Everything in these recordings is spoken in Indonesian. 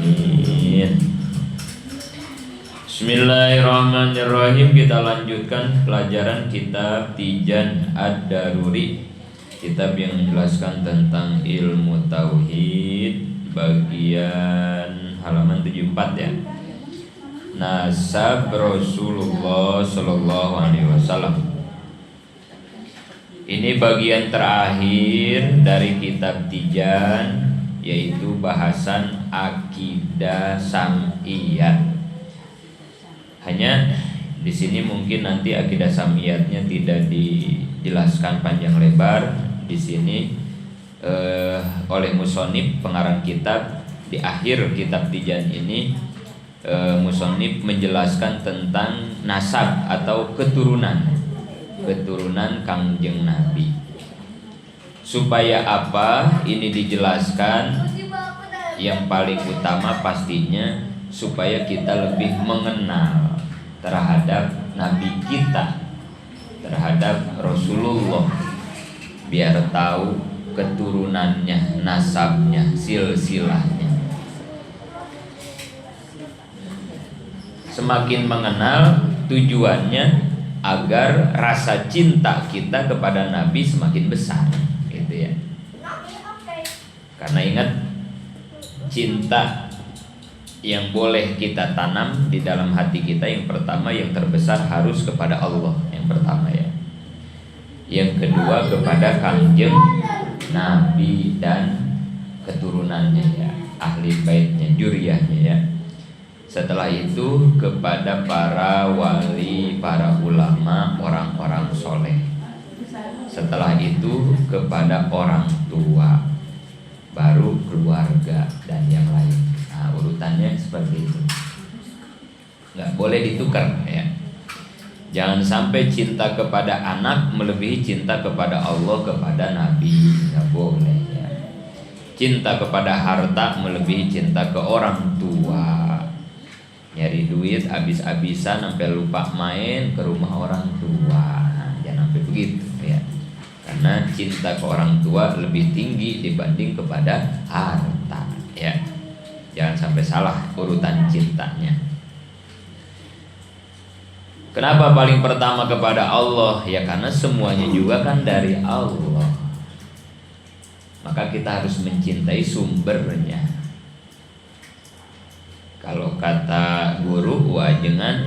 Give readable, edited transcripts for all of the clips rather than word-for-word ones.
Amin. Bismillahirrahmanirrahim. Kita lanjutkan pelajaran kitab Tijan Ad-Daruri, kitab yang menjelaskan tentang ilmu tauhid, bagian halaman 74 ya. Nasab Rasulullah Sallallahu Alaihi Wasallam. Ini bagian terakhir dari kitab Tijan, yaitu bahasan akidah sam'iyat. Hanya di sini mungkin nanti akidah sam'iyatnya tidak dijelaskan panjang lebar. Di sini oleh musonib pengarang kitab, di akhir kitab Tijan ini musonib menjelaskan tentang nasab atau keturunan Kangjeng Nabi. Supaya apa? Ini dijelaskan. Yang paling utama pastinya supaya kita lebih mengenal terhadap Nabi kita, terhadap Rasulullah, biar tahu keturunannya, nasabnya, silsilahnya. Semakin mengenal, tujuannya agar rasa cinta kita kepada Nabi semakin besar, gitu ya. Karena ingat, cinta yang boleh kita tanam di dalam hati kita, yang pertama, yang terbesar harus kepada Allah, yang pertama ya. Yang kedua kepada Kangjeng Nabi dan keturunannya ya, ahli baitnya, juriyahnya ya. Setelah itu kepada para wali, para ulama, orang-orang soleh. Setelah itu kepada orang tua, baru keluarga dan yang lain. Nah, urutannya seperti itu. Nggak boleh ditukar ya. Jangan sampai cinta kepada anak melebihi cinta kepada Allah, kepada Nabi. Nggak boleh ya. Cinta kepada harta melebihi cinta ke orang tua. Nyari duit habis-habisan sampai lupa main ke rumah orang tua. Nah, jangan sampai begitu ya. Karena cinta ke orang tua lebih tinggi dibanding kepada harta ya. Jangan sampai salah urutan cintanya. Kenapa paling pertama kepada Allah? Ya karena semuanya juga kan dari Allah. Maka kita harus mencintai sumbernya. Kalau kata guru, wajengan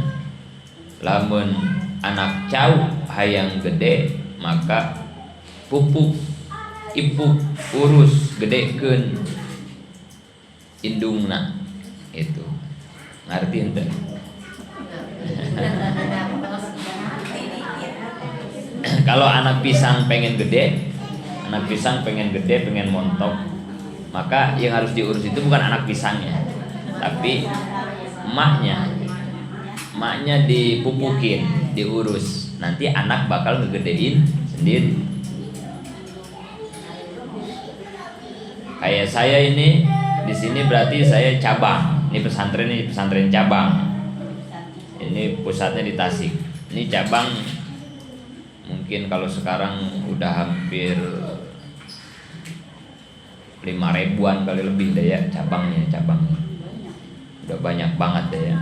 lamun anak cau hayang gede, maka pupuk ipuk urus gedekeun indungna. Itu ngerti ente? Kalau anak pisang pengen gede, pengen montok, maka yang harus diurus itu bukan anak pisangnya, tapi emaknya dipupukin, diurus. Nanti anak bakal ngegedein sendiri. Kayak saya ini di sini berarti saya cabang. Ini pesantren cabang. Ini pusatnya di Tasik. Ini cabang, mungkin kalau sekarang udah hampir 5.000-an kali lebih deh ya cabangnya. Udah banyak banget deh ya.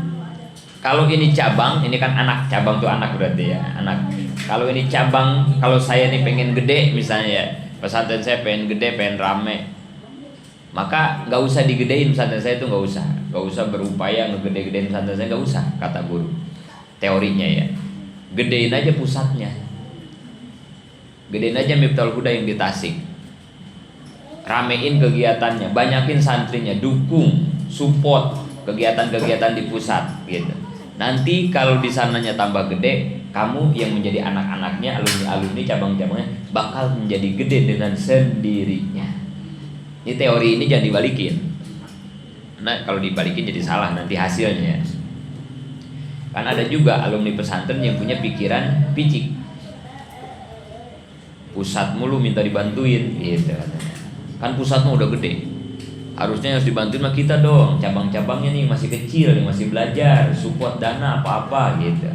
Kalau ini cabang, ini kan anak, cabang tuh anak berarti ya, anak. Kalau ini cabang, kalau saya nih pengen gede misalnya ya, pesantren saya pengen gede, pengen rame, maka nggak usah digedein pesantren saya itu, nggak usah berupaya ngegede-gedein pesantren saya, nggak usah, kata guru. Teorinya ya, gedein aja pusatnya, gedein aja Miftahul Huda yang di Tasik, ramein kegiatannya, banyakin santrinya, dukung, support kegiatan-kegiatan di pusat gitu. Nanti kalau di sananya tambah gede, kamu yang menjadi anak-anaknya, alumni cabang-cabangnya bakal menjadi gede dengan sendirinya. Ini teori ini jangan dibalikin. Nah, kalau dibalikin jadi salah nanti hasilnya ya. Kan ada juga alumni pesantren yang punya pikiran picik. Pusat mulu minta dibantuin gitu katanya. Kan pusatmu udah gede, harusnya harus dibantuin sama kita dong. Cabang-cabangnya nih masih kecil, nih masih belajar, support dana apa-apa gitu.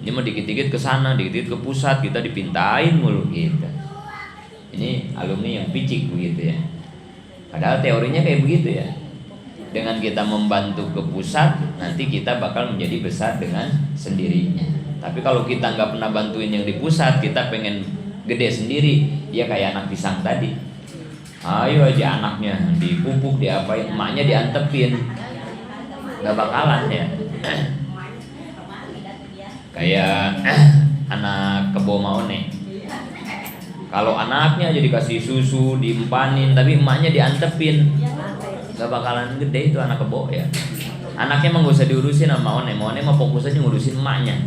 Ini mah dikit-dikit ke sana, dikit-dikit ke pusat, kita dipintain mulu gitu. Ini alumni yang picik begitu ya. Padahal teorinya kayak begitu ya. Dengan kita membantu ke pusat, nanti kita bakal menjadi besar dengan sendirinya. Tapi kalau kita nggak pernah bantuin yang di pusat, kita pengen gede sendiri, ya kayak anak pisang tadi. Ayo aja anaknya dipupuk, diapain, emaknya diantepin, nggak bakalan ya. Kayak anak kebo maone. Kalau anaknya aja dikasih susu, diempanin, tapi emaknya diantepin, gak bakalan gede itu anak kebo ya. Anaknya emang gak usah diurusin sama maone mah fokus aja ngurusin emaknya.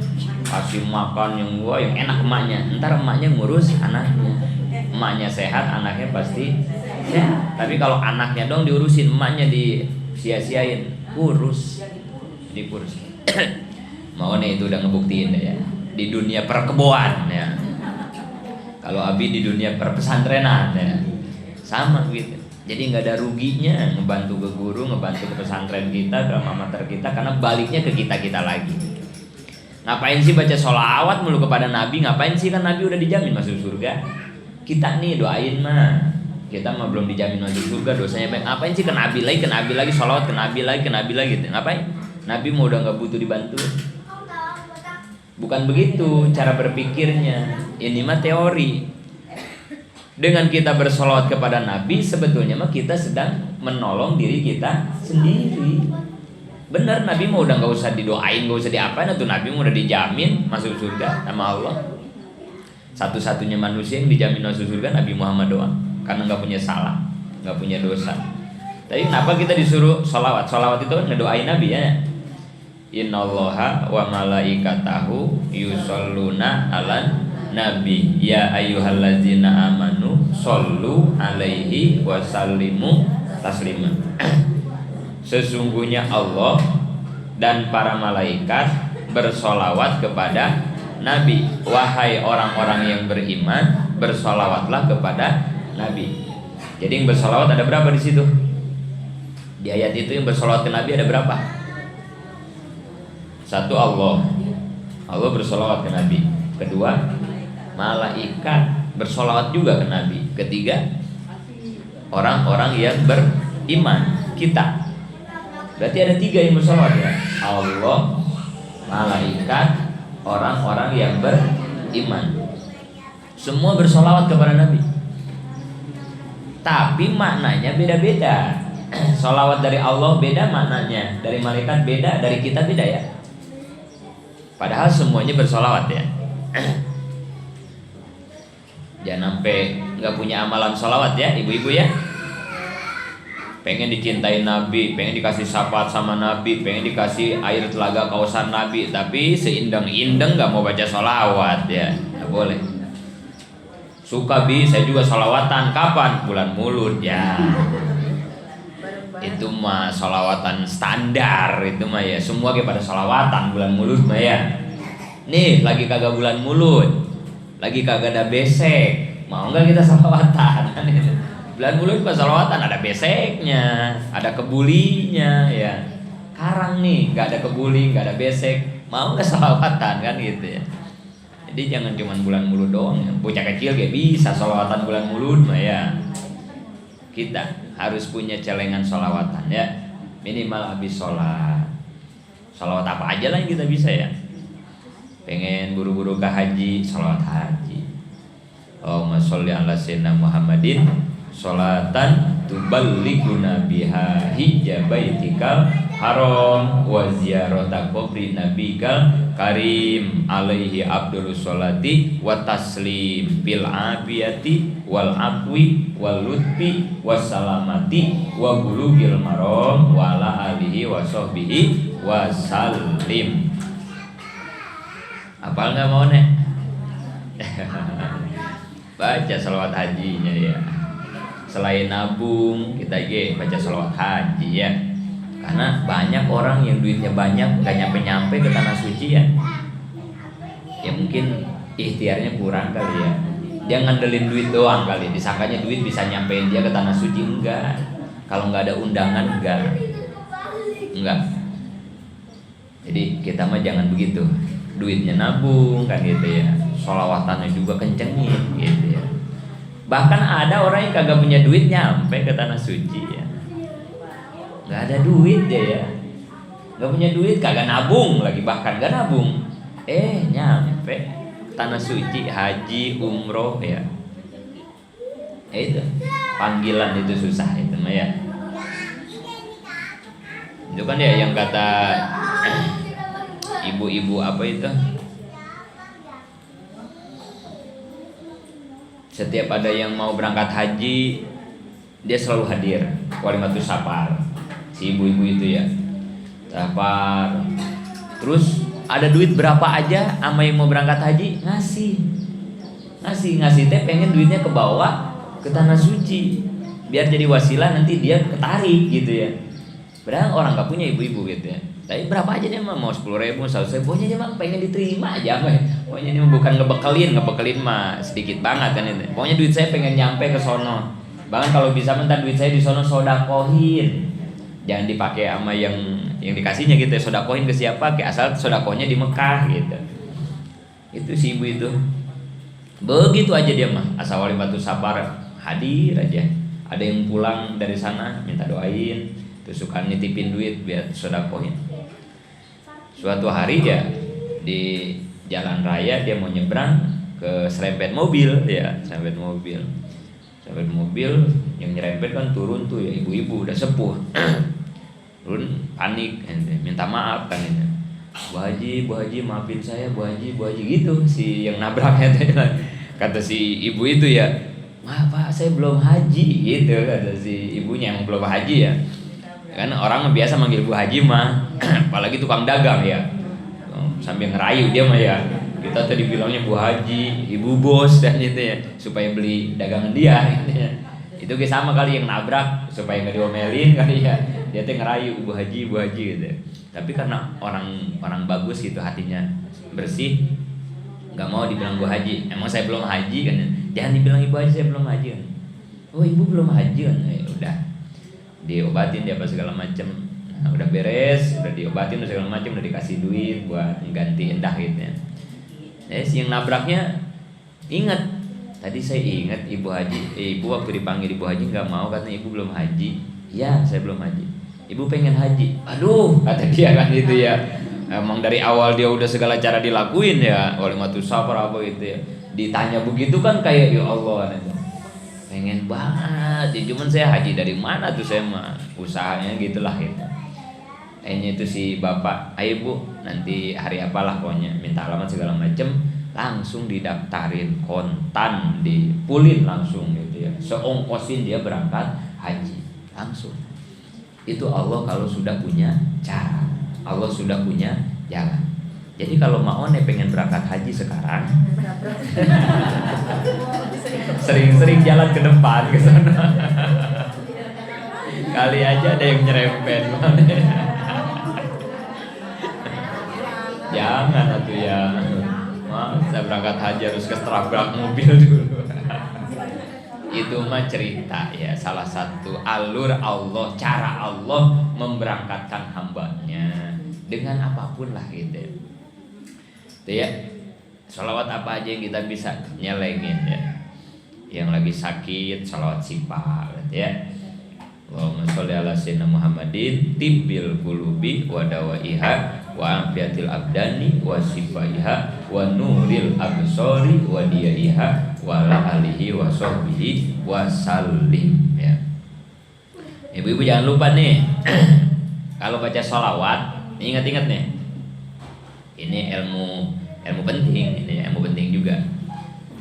Kasih makan yang enak emaknya. Ntar emaknya ngurus anaknya. Emaknya sehat, anaknya pasti sehat. Tapi kalau anaknya dong diurusin, emaknya disia-siain, kurus. Jadi kurus. Maone itu udah ngebuktiin ya. Di dunia perkeboan ya. Kalau Abi di dunia perpesantrenan ya, sama gitu. Jadi nggak ada ruginya ngebantu ke guru, ngebantu ke pesantren kita, ke alma mater kita, karena baliknya ke kita lagi. Ngapain sih baca sholawat mulu kepada Nabi? Ngapain sih, kan Nabi udah dijamin masuk surga. Kita nih doain mah, kita mah belum dijamin masuk surga, dosanya banyak. Ngapain sih ke Nabi lagi, sholawat ke Nabi lagi, gitu. Ngapain? Nabi mau udah nggak butuh dibantu. Bukan begitu cara berpikirnya. Ini mah teori. Dengan kita bersolawat kepada Nabi, sebetulnya mah kita sedang menolong diri kita sendiri. Benar, Nabi mau udah nggak usah didoain, nggak usah diapain, atau Nabi mau udah dijamin masuk surga sama Allah. Satu-satunya manusia yang dijamin masuk surga Nabi Muhammad doang, karena nggak punya salah, nggak punya dosa. Tapi kenapa kita disuruh solawat? Solawat itu kan ngedoain Nabi ya. Innallaha wa malaikatahu yusholluna 'alan nabi ya ayyuhallazina amanu shollu 'alaihi wa sallimu taslima. Sesungguhnya Allah dan para malaikat bersolawat kepada Nabi. Wahai orang-orang yang beriman, bersolawatlah kepada Nabi. Jadi yang bersolawat ada berapa di situ? Di ayat itu yang bersolawat ke Nabi ada berapa? Satu, Allah bersolawat ke Nabi. Kedua, malaikat bersolawat juga ke Nabi. Ketiga, orang-orang yang beriman, kita. Berarti ada 3 yang bersolawat ya. Allah, malaikat, orang-orang yang beriman. Semua bersolawat kepada Nabi. Tapi maknanya beda-beda. Solawat dari Allah beda maknanya, dari malaikat beda, dari kita beda ya. Padahal semuanya bersolawat ya. Jangan sampai nggak punya amalan solawat ya, ibu-ibu ya. Pengen dicintai Nabi, pengen dikasih syafaat sama Nabi, pengen dikasih air telaga kausan Nabi, tapi seindeng-indeng nggak mau baca solawat ya, nggak boleh. Suka saya juga solawatan, kapan? Bulan Mulud ya. Itu mah solawatan standar, itu mah ya semua kayak pada solawatan bulan Mulud mah ya. Nih lagi kagak bulan Mulud, lagi kagak ada besek, mau nggak kita solawatan? Bulan Mulud pas solawatan ada beseknya, ada kebulinya ya. Karang nih nggak ada kebuli, nggak ada besek, mau nggak solawatan kan gitu ya. Jadi jangan cuma bulan Mulud doang ya. Bocah kecil kayak bisa solawatan bulan Mulud mah ya. Kita harus punya celengan sholawatan ya, minimal habis sholat. Sholawat apa aja lah yang kita bisa ya. Pengen buru-buru ke haji, sholawat haji. Allahumma sholli ala sayyidina Muhammadin sholatan tuballighuna biha hijja baitikal haram wa ziyarata qabri nabikal karim alaihi abdul sholati wa taslim bil afiyati wal afwi wal lutfi wassalamati wa bulughil maram wa ala alihi wa sahbihi wa sallim. Apal nggak mau nek? Baca salawat hajinya ya. Selain nabung, kita baca salawat haji ya. Karena banyak orang yang duitnya banyak nggak nyampe-nyampe ke tanah suci ya. Ya mungkin ikhtiarnya kurang kali ya. Dia ngandelin duit doang kali, disangkanya duit bisa nyampein dia ke tanah suci. Enggak. Kalau nggak ada undangan enggak. Jadi kita mah jangan begitu. Duitnya nabung kan gitu ya. Sholawatannya juga kencengin gitu ya. Bahkan ada orang yang kagak punya duit nyampe ke tanah suci ya. nggak ada duit dia ya, nggak punya duit, kagak nabung lagi, bahkan nggak nabung, nyampe tanah suci, haji, umroh ya. Itu panggilan itu susah itu mah ya. Itu kan ya yang kata ibu-ibu apa itu, setiap ada yang mau berangkat haji dia selalu hadir, walimatus safar, si ibu-ibu itu ya safar. Terus ada duit berapa aja sama yang mau berangkat haji ngasih teh, pengen duitnya ke bawah ke tanah suci biar jadi wasilah nanti dia ketarik gitu ya. Padahal orang nggak punya ibu-ibu gitu ya. Tapi berapa aja dia mah, mau 10.000, 100.000, pokoknya dia mah pengen diterima aja apa ya. Pokoknya dia bukan ngebekelin mah sedikit banget kan itu. Pokoknya duit saya pengen nyampe ke sono. Bahkan kalau bisa mentar duit saya di sono sodakohin. Jangan dipakai sama yang dikasihnya gitu ya. Sodakohin ke siapa? Ke asal sodakohnya di Mekah gitu. Itu si ibu itu. Begitu aja dia mah, asal walimatus safar hadir aja. Ada yang pulang dari sana minta doain, terus suka nitipin duit biar sodakohin. Suatu hari ya di jalan raya dia mau nyebrang ke serempet mobil ya, serempet mobil yang nyerempet kan turun tuh ya ibu-ibu udah sepuh. Turun panik, minta maaf kan ini. Bu Haji maafin saya Bu Haji gitu si yang nabraknya. Kata si ibu itu ya, "Maaf Pak, saya belum haji," gitu kata si ibunya yang belum haji ya. Kan orang biasa manggil Bu Haji mah, apalagi tukang dagang ya, sambil ngerayu dia mah ya. Kita tadi bilangnya Bu Haji, Ibu Bos dan gitu ya, supaya beli dagangan dia gitu ya. Itu sama kali yang nabrak supaya nggak diomelin kali ya. Dia tuh ngerayu Bu Haji gitu. Tapi karena orang bagus gitu hatinya bersih, nggak mau dibilang Bu Haji. Emang saya belum haji kan? Jangan dibilang Ibu Haji, saya belum haji kan? Oh Ibu belum haji kan? Udah diobatin dia apa segala macem. Nah, udah beres, udah diobatin udah segala macem, udah dikasih duit buat ganti endah gitu ya. Si yang nabraknya ingat, tadi saya ingat Ibu Haji, Ibu waktu dipanggil Ibu Haji nggak mau, katanya Ibu belum haji. Ya saya belum haji. Ibu pengen haji. Aduh kata dia kan itu ya. Emang dari awal dia udah segala cara dilakuin ya, walimatus safar apa gitu ya. Ditanya begitu kan kayak ya Allah kan itu. Pengen banget ya, cuman saya haji dari mana tuh, saya mah usahanya gitulah gitu. Kayaknya itu si bapak, ayo Bu nanti hari apalah pokoknya minta alamat segala macem, langsung didaftarin kontan, dipulin langsung gitu ya, seongkosin dia berangkat haji langsung. Itu Allah kalau sudah punya cara, Allah sudah punya jalan. Jadi kalau Maone pengen berangkat haji sekarang, sering-sering jalan ke depan ke sana. Kali aja ada yang nyerempet. Jangan atuh ya. Saya berangkat haji harus ketabrak mobil dulu. Itu mah cerita ya, salah satu alur Allah, cara Allah memberangkatkan hambanya dengan apapun lah gitu. Itu ya. Sholawat apa aja yang kita bisa nyelengin ya. Yang lagi sakit sholawat sipa gitu ya. Allahumma sholli ala sayyidina Muhammadin tibbil qulubi wa dawaiha wa afiatil abdani wa sifaiha wa nuril absori wa diyaiha wa ala alihi wa sahbihi wa sallim ya. Ibu-ibu jangan lupa nih kalau baca sholawat ingat-ingat nih, ini ilmu penting, ini ilmu penting juga.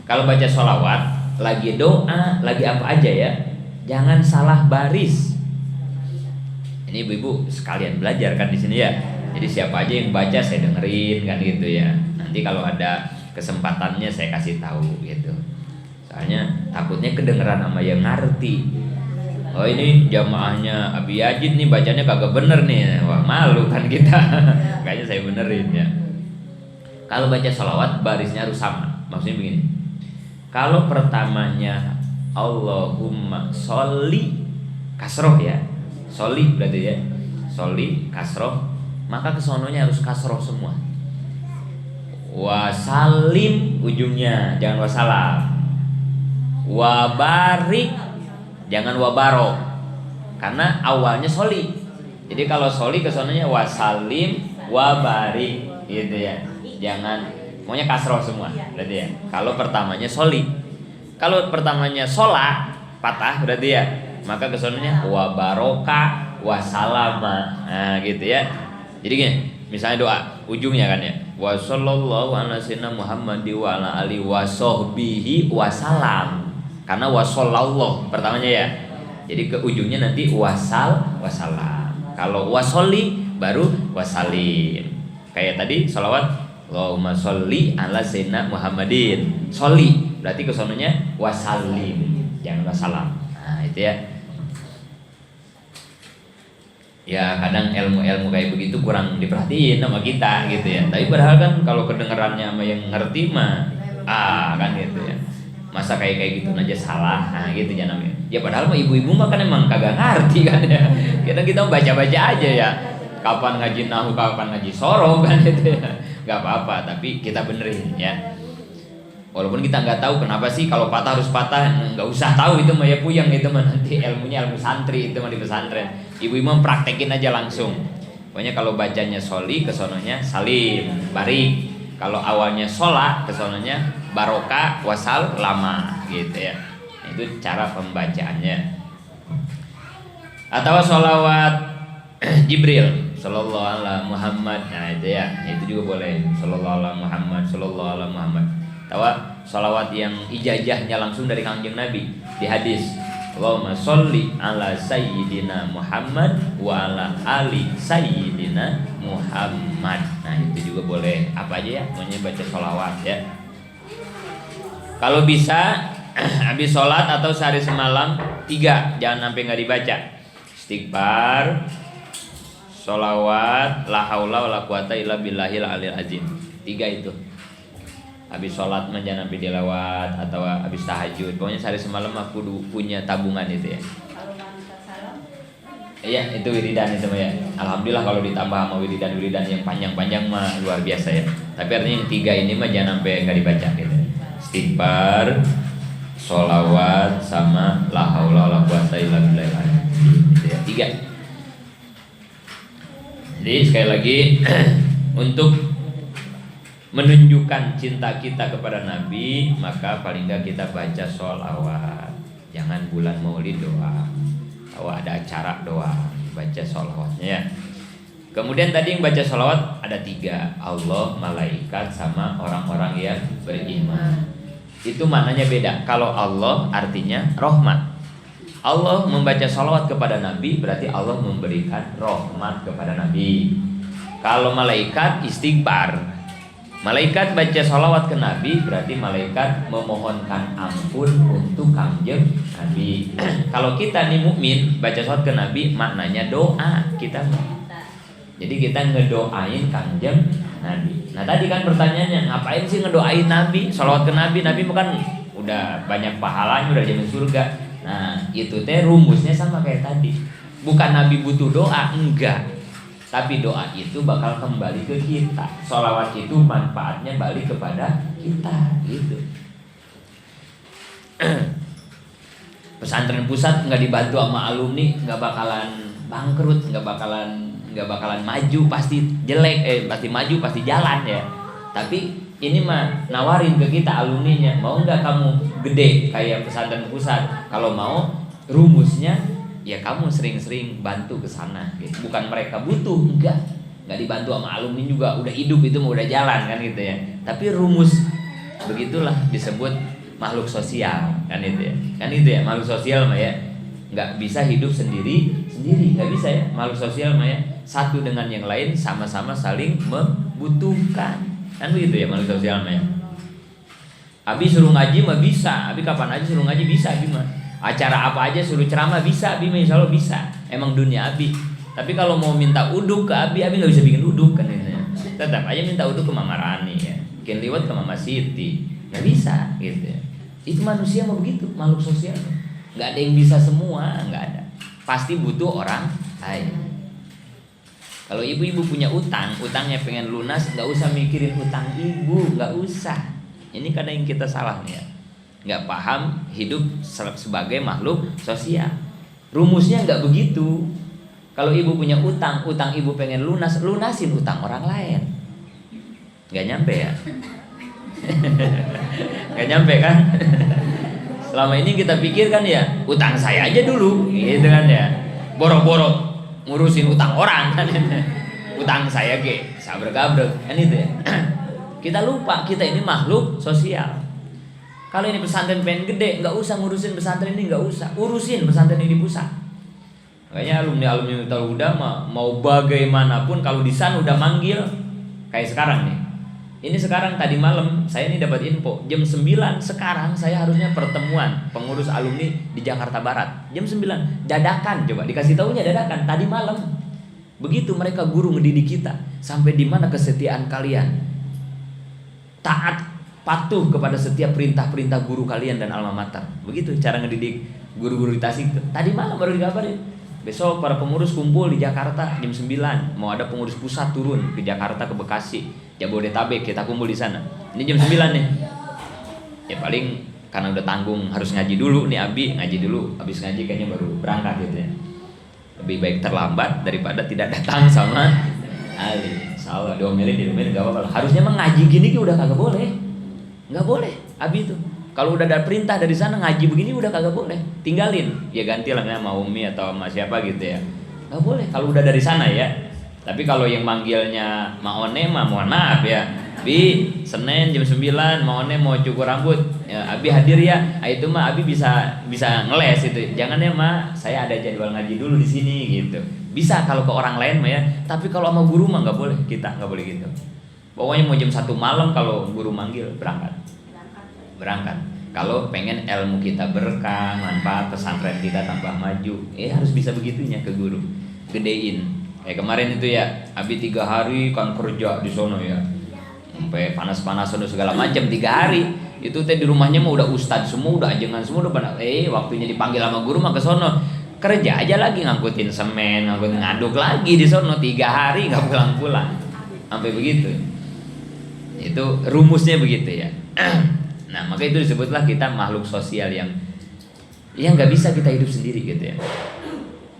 Kalau baca sholawat lagi doa lagi apa aja ya, jangan salah baris. Ini ibu-ibu sekalian belajar kan di sini ya. Jadi siapa aja yang baca saya dengerin kan gitu ya. Nanti kalau ada kesempatannya saya kasih tahu gitu. Soalnya takutnya kedengeran sama yang ngerti. Oh ini jamaahnya Abi Yazid nih bacanya kagak bener nih. Wah malu kan kita. Kayaknya saya benerin ya. Kalau baca sholawat barisnya harus sama. Maksudnya begini. Kalau pertamanya Allahumma sholli kasroh ya, sholli berarti ya, sholli kasroh, maka kesononya harus kasroh semua. Wasalim ujungnya jangan wasalam. Wabarik jangan wabaro, karena awalnya sholli, Jadi kalau soli kesononya wasalim wabarik gitu ya. Jangan maunya kasroh semua berarti ya. Kalau pertamanya soli. Kalau pertamanya sola patah berarti ya. Maka kesononya wabaroka wasalama. Nah gitu ya. Jadi gini, misalnya doa ujungnya kan ya. Wa sallallahu ala sayyidina Muhammad wa ala alihi wasahbihi wasalam. Karena wasallallahu pertamanya ya. Jadi ke ujungnya nanti wasalam. Kalau wasoli baru wasalim. Kayak tadi sholawat Allahumma sholli ala sayyidina Muhammadin. Sholli berarti kesononya wasalim, jangan wasalam. Nah itu ya. Ya kadang ilmu-ilmu kayak begitu kurang diperhatiin sama kita gitu ya. Tapi padahal kan kalau kedengarannya sama yang ngerti mah kan gitu ya. Masa kayak gitu aja salah, nah gitu ya namanya. Ya padahal mah ibu-ibu mah kan emang kagak ngerti kan ya. Kita baca-baca aja ya. Kapan ngaji nahu, kapan ngaji sorong kan gitu ya. Gak apa-apa, tapi kita benerin ya. Walaupun kita nggak tahu kenapa sih kalau patah harus patah, nggak usah tahu itu mah ya puyeng itu mah nanti ilmunya ilmu santri itu mah di pesantren. Ibu-ibu mah praktekin aja langsung. Pokoknya kalau bacanya soli kesononya salim, barik. Kalau awalnya sholat kesononya barokah wasal lama gitu ya. Itu cara pembacaannya. Atau sholawat Jibril sallallahu ala Muhammad. Nah itu ya, itu juga boleh. Sallallahu ala Muhammad, sallallahu ala Muhammad. Tahu sholawat yang ijazahnya langsung dari kanjeng Nabi di hadis. Allahumma sholli ala sayyidina Muhammad wa ala ali sayyidina Muhammad. Nah itu juga boleh. Apa aja ya, maunya baca sholawat ya. Kalau bisa habis sholat atau sehari semalam 3, jangan sampai nggak dibaca. Istighfar, sholawat, la haula wala quwata illa billahil aliyil azim. 3 itu. Habis sholat jangan sampai dilewat atau habis tahajud. Pokoknya sehari semalam aku punya tabungan itu ya. Iya itu wiridan itu ya. Alhamdulillah kalau ditambah sama wiridan yang panjang-panjang mah luar biasa ya. Tapi artinya yang 3 ini mah jangan sampai nggak dibaca gitu. Istighfar, sholawat sama la haula wala quwata illa billah. Itu ya 3. Jadi sekali lagi untuk menunjukkan cinta kita kepada Nabi, maka paling enggak kita baca sholawat. Jangan bulan maulid doa. Kalau ada acara doa, baca sholawatnya ya. Kemudian tadi yang baca sholawat ada 3, Allah, malaikat, sama orang-orang yang beriman. Itu maknanya beda. Kalau Allah artinya rahmat. Allah membaca sholawat kepada Nabi berarti Allah memberikan rahmat kepada Nabi. Kalau malaikat istighfar. Malaikat baca sholawat ke Nabi berarti malaikat memohonkan ampun untuk kanjeng Nabi. Kalau kita nih mukmin baca sholawat ke Nabi maknanya doa kita. Jadi kita ngedoain kanjeng Nabi. Nah tadi kan pertanyaannya ngapain sih ngedoain Nabi? Sholawat ke Nabi, Nabi bukan udah banyak pahalanya, udah jamin surga. Nah itu teh rumusnya sama kayak tadi. Bukan Nabi butuh doa, enggak. Tapi doa itu bakal kembali ke kita. Sholawat itu manfaatnya balik kepada kita gitu. Pesantren pusat nggak dibantu sama alumni nggak bakalan bangkrut, nggak bakalan maju, pasti jelek, pasti maju, pasti jalan ya. Tapi ini mah nawarin ke kita alumninya, mau nggak kamu gede kayak pesantren pusat? Kalau mau rumusnya ya kamu sering-sering bantu ke sana gitu. Bukan mereka butuh, enggak dibantu sama alumni juga udah hidup itu udah jalan kan gitu ya. Tapi rumus begitulah disebut makhluk sosial kan itu ya. Kan itu ya makhluk sosial mah ya. Enggak bisa hidup sendiri, enggak bisa ya. Makhluk sosial mah ya satu dengan yang lain sama-sama saling membutuhkan. Kan begitu ya makhluk sosial mah ya. Abi suruh ngaji mah bisa, Abi kapan aja suruh ngaji bisa Abi mah. Acara apa aja suruh ceramah bisa, Abi insya Allah bisa. Emang dunia Abi. Tapi kalau mau minta uduk ke Abi nggak bisa bikin uduk kan ini. Tetap aja minta uduk ke Mama Rani ya. Bikin liwat ke Mama Siti. Nggak bisa gitu ya. Itu manusia mau begitu, makhluk sosial. Nggak ada yang bisa semua, nggak ada. Pasti butuh orang lain. Kalau ibu-ibu punya utangnya pengen lunas, nggak usah mikirin utang ibu, nggak usah. Ini kadang yang kita salah nih ya. Nggak paham hidup sebagai makhluk sosial. Rumusnya nggak begitu. Kalau ibu punya utang, utang ibu pengen lunas, lunasin utang orang lain. Gak nyampe ya? Gak nyampe kan? Selama ini kita pikirkan ya, utang saya aja dulu, gitu kan ya. Boro-boro ngurusin utang orang kan. Utang saya sabrek-gabrek kan itu ya. Kita lupa kita ini makhluk sosial. Kalau ini pesantren pengen gede, nggak usah ngurusin pesantren ini, nggak usah urusin pesantren ini pusat. Makanya alumni Miftaul Huda mau bagaimanapun kalau di sana udah manggil kayak sekarang nih. Ini sekarang tadi malam saya ini dapat info jam 9 sekarang saya harusnya pertemuan pengurus alumni di Jakarta Barat. Jam 9 dadakan, coba dikasih taunya dadakan tadi malam. Begitu mereka guru mendidik kita, sampai di mana kesetiaan kalian? Taat, patuh kepada setiap perintah-perintah guru kalian dan alma mater. Begitu cara ngedidik guru-guru di Tasik. Tadi malam baru dikabarin. Besok para pengurus kumpul di Jakarta jam 9. Mau ada pengurus pusat turun ke Jakarta, ke Bekasi, Jabodetabek, kita kumpul di sana. Ini jam 9 nih. Ya paling karena udah tanggung harus ngaji dulu nih Abi, ngaji dulu. Habis ngaji kayaknya baru berangkat gitu ya. Lebih baik terlambat daripada tidak datang sama Ali. Salah diomelin enggak apa-apa. Harusnya mengaji gini udah kagak boleh. Enggak boleh. Abi itu kalau udah ada perintah dari sana ngaji begini udah kagak boleh, tinggalin. Ya ganti lah sama Umi atau sama siapa gitu ya. Nggak boleh kalau udah dari sana ya. Tapi kalau yang manggilnya Maone mah mohon maaf ya. Bi, Senin jam 9 Maone mau cukur rambut. Ya, Abi hadir ya. Nah, itu mah Abi bisa ngeles itu. Jangan ya Ma, saya ada jadwal ngaji dulu di sini gitu. Bisa kalau ke orang lain mah ya. Tapi kalau sama guru mah nggak boleh. Kita nggak boleh gitu. Pokoknya mau jam 1 malam kalau guru manggil berangkat. Kalau pengen ilmu kita berkah, manfaat pesantren kita tambah maju, harus bisa begitunya ke guru, gedein. Kemarin itu ya, Abi 3 hari kan kerja di sono ya, sampai panas-panasan segala macam 3 hari. Itu teh di rumahnya mah udah ustad semua, udah ajengan semua, udah pada waktunya dipanggil sama guru mah ke sono. Kerja aja lagi ngangkutin semen, ngangkutin ngaduk lagi di sono 3 hari nggak pulang-pulang, sampai begitu. Itu rumusnya begitu ya. Nah maka itu disebutlah kita makhluk sosial yang nggak bisa kita hidup sendiri gitu ya.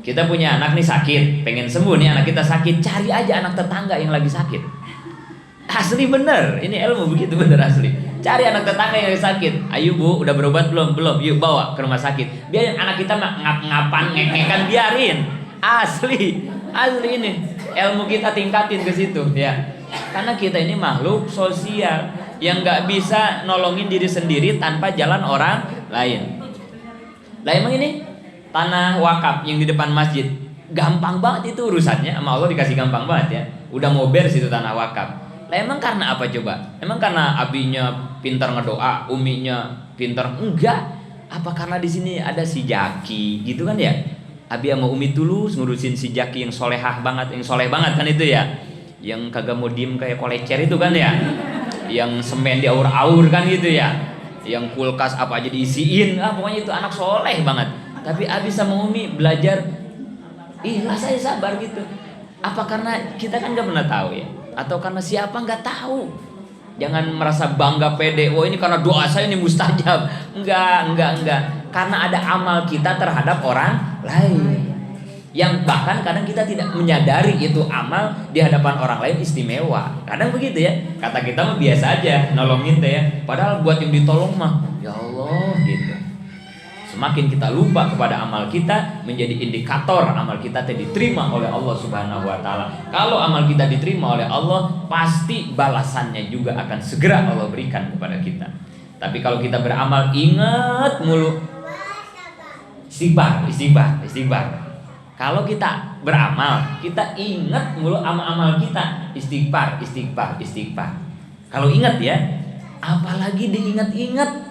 Kita punya anak nih sakit, pengen sembuh nih anak kita sakit, cari aja anak tetangga yang lagi sakit. Asli bener, ini ilmu begitu bener asli. Cari anak tetangga yang lagi sakit. Ayo bu, udah berobat belum? Belum. Yuk bawa ke rumah sakit. Biarin anak kita ngap-ngapan, ngek-ngekan, biarin. Asli ini ilmu kita tingkatin ke situ ya. Karena kita ini makhluk sosial yang nggak bisa nolongin diri sendiri tanpa jalan orang lain. Lah emang ini tanah wakaf yang di depan masjid gampang banget itu urusannya, sama Allah dikasih gampang banget ya. Udah mau beres itu tanah wakaf. Lah emang karena apa coba? Emang karena abinya pintar ngedoa, uminya pintar? Enggak. Apa karena di sini ada si Jaki gitu kan ya? Abi sama umi tulus ngurusin si Jaki yang solehah banget, yang soleh banget kan itu ya. Yang kagak mau diem kayak kolecer itu kan ya. Yang semen diaur-aur kan gitu ya, yang kulkas apa aja diisiin, pokoknya itu anak soleh banget. Tapi Abi sama Umi belajar ikhlas aja, sabar gitu. Apa karena kita kan nggak pernah tahu ya, atau karena siapa nggak tahu. Jangan merasa bangga pede, ini karena doa saya ini mustajab. Enggak, karena ada amal kita terhadap orang lain, yang bahkan kadang kita tidak menyadari itu amal di hadapan orang lain istimewa. Kadang begitu ya. Kata kita mah biasa aja nolongin teh ya. Padahal buat yang ditolong mah ya Allah gitu. Semakin kita lupa kepada amal kita, menjadi indikator amal kita diterima oleh Allah Subhanahu wa taala. Kalau amal kita diterima oleh Allah, pasti balasannya juga akan segera Allah berikan kepada kita. Tapi kalau kita beramal ingat mulu istighfar. Kalau kita beramal, kita ingat mulu amal-amal kita, istighfar. Kalau ingat ya, apalagi diingat-ingat.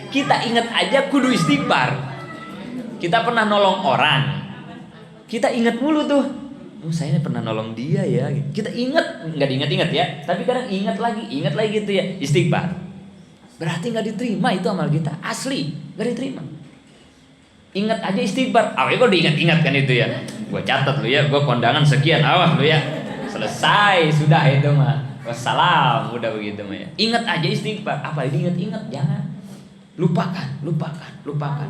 Kita ingat aja kudu istighfar. Kita pernah nolong orang, kita ingat mulu tuh. Saya ini pernah nolong dia ya. Kita ingat, nggak diingat-ingat ya, tapi kadang ingat lagi gitu ya. Istighfar. Berarti nggak diterima itu amal kita, asli nggak diterima. Ingat aja istighfar, kok diingat-ingat kan itu ya. Gue catat lu ya, gue kondangan sekian, awas lu ya. Selesai sudah itu mah. Wassalam, udah begitu mah ya. Ingat aja istighfar, apalagi ingat-ingat, jangan. Lupakan.